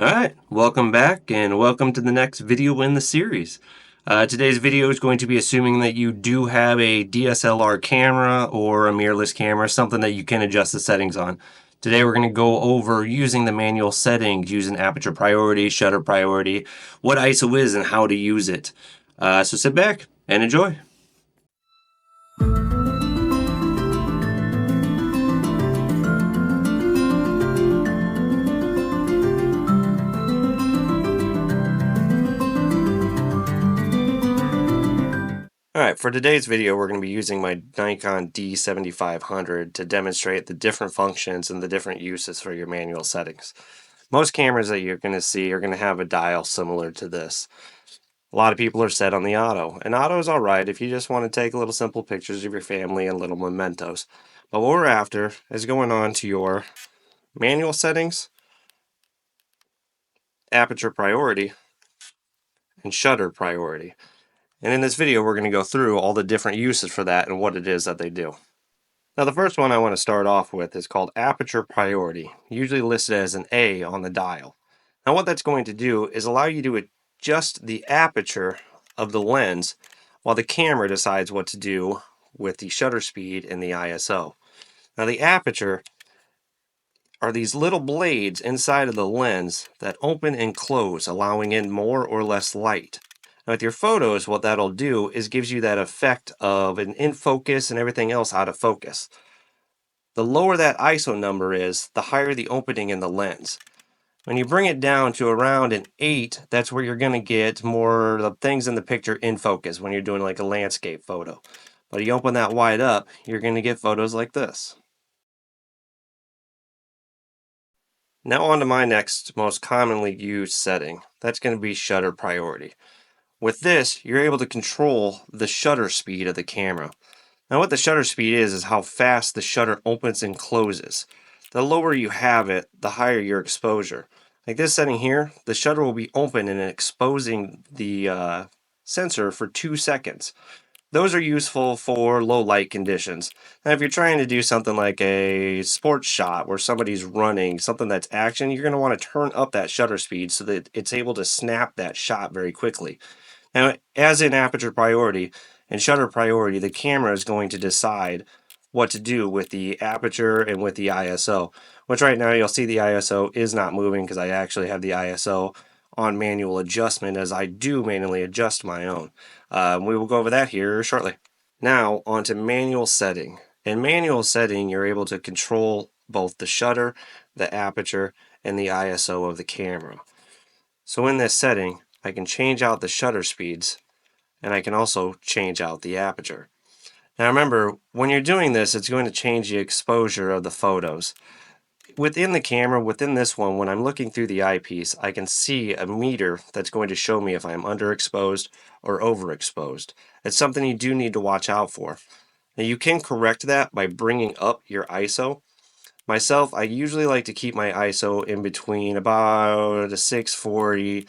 Alright, welcome back and welcome to the next video in the series. Today's video is going to be assuming that you do have a DSLR camera or a mirrorless camera, something that you can adjust the settings on. Today we're going to go over using the manual settings, using aperture priority, shutter priority, what ISO is and how to use it. So sit back and enjoy. Alright, for today's video we're going to be using my Nikon D7500 to demonstrate the different functions and the different uses for your manual settings. Most cameras that you're going to see are going to have a dial similar to this. A lot of people are set on the auto, and auto is alright if you just want to take little simple pictures of your family and little mementos. But what we're after is going on to your manual settings, aperture priority, and shutter priority. And in this video, we're going to go through all the different uses for that and what it is that they do. Now, the first one I want to start off with is called Aperture Priority, usually listed as an A on the dial. Now, what that's going to do is allow you to adjust the aperture of the lens while the camera decides what to do with the shutter speed and the ISO. Now, the aperture are these little blades inside of the lens that open and close, allowing in more or less light. Now with your photos, what that'll do is gives you that effect of an in focus and everything else out of focus. The lower that ISO number is, the higher the opening in the lens. When you bring it down to around an 8, that's where you're going to get more of the things in the picture in focus when you're doing like a landscape photo. But you open that wide up, you're going to get photos like this. Now on to my next most commonly used setting. That's going to be shutter priority. With this, you're able to control the shutter speed of the camera. Now what the shutter speed is how fast the shutter opens and closes. The lower you have it, the higher your exposure. Like this setting here, the shutter will be open and exposing the sensor for 2 seconds. Those are useful for low light conditions. Now if you're trying to do something like a sports shot where somebody's running, something that's action, you're going to want to turn up that shutter speed so that it's able to snap that shot very quickly. Now, as in aperture priority and shutter priority, the camera is going to decide what to do with the aperture and with the ISO, which right now you'll see the ISO is not moving because I actually have the ISO on manual adjustment as I do manually adjust my own. We will go over that here shortly. Now onto manual setting. In manual setting, you're able to control both the shutter, the aperture, and the ISO of the camera. So in this setting, I can change out the shutter speeds and I can also change out the aperture. Now remember, when you're doing this, it's going to change the exposure of the photos. Within the camera, within this one, when I'm looking through the eyepiece, I can see a meter that's going to show me if I'm underexposed or overexposed. It's something you do need to watch out for. Now you can correct that by bringing up your ISO. Myself, I usually like to keep my ISO in between about a 640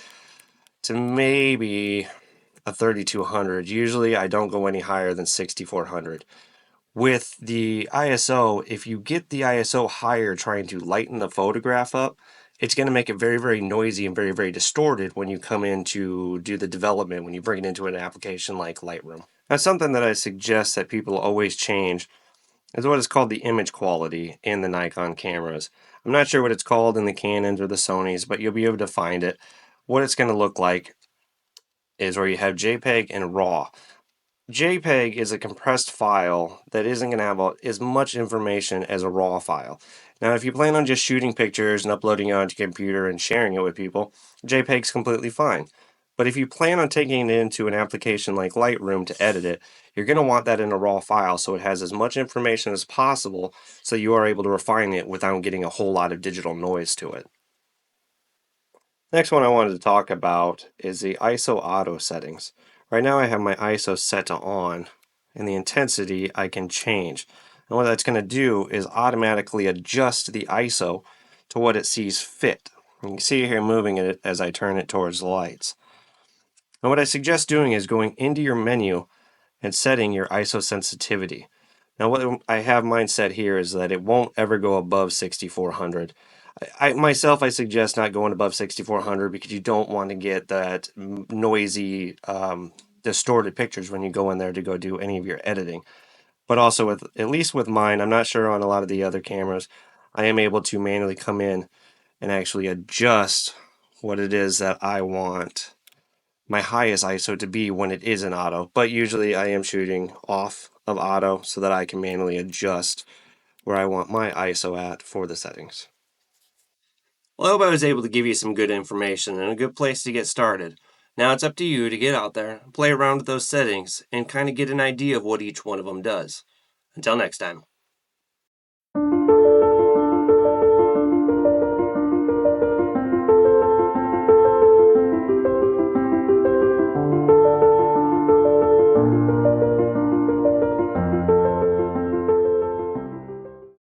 to maybe a 3200. Usually I don't go any higher than 6400. With the ISO, if you get the ISO higher trying to lighten the photograph up, it's going to make it very, very noisy and very, very distorted when you come in to do the development, when you bring it into an application like Lightroom. Now, something that I suggest that people always change is what is called the image quality in the Nikon cameras. I'm not sure what it's called in the Canons or the Sonys, but you'll be able to find it. What it's going to look like is where you have JPEG and RAW. JPEG is a compressed file that isn't going to have as much information as a RAW file. Now, if you plan on just shooting pictures and uploading it onto your computer and sharing it with people, JPEG's completely fine. But if you plan on taking it into an application like Lightroom to edit it, you're going to want that in a RAW file so it has as much information as possible so you are able to refine it without getting a whole lot of digital noise to it. Next one I wanted to talk about is the ISO auto settings. Right now I have my ISO set to on, and the intensity I can change. And what that's going to do is automatically adjust the ISO to what it sees fit. You can see here moving it as I turn it towards the lights. And what I suggest doing is going into your menu and setting your ISO sensitivity. Now what I have mine set here is that it won't ever go above 6400. I suggest not going above 6400 because you don't want to get that noisy, distorted pictures when you go in there to go do any of your editing. But also with, at least with mine, I'm not sure on a lot of the other cameras, I am able to manually come in and actually adjust what it is that I want my highest ISO to be when it is in auto. But usually I am shooting off of auto so that I can manually adjust where I want my ISO at for the settings. Well, I hope I was able to give you some good information and a good place to get started. Now it's up to you to get out there, play around with those settings, and kind of get an idea of what each one of them does. Until next time.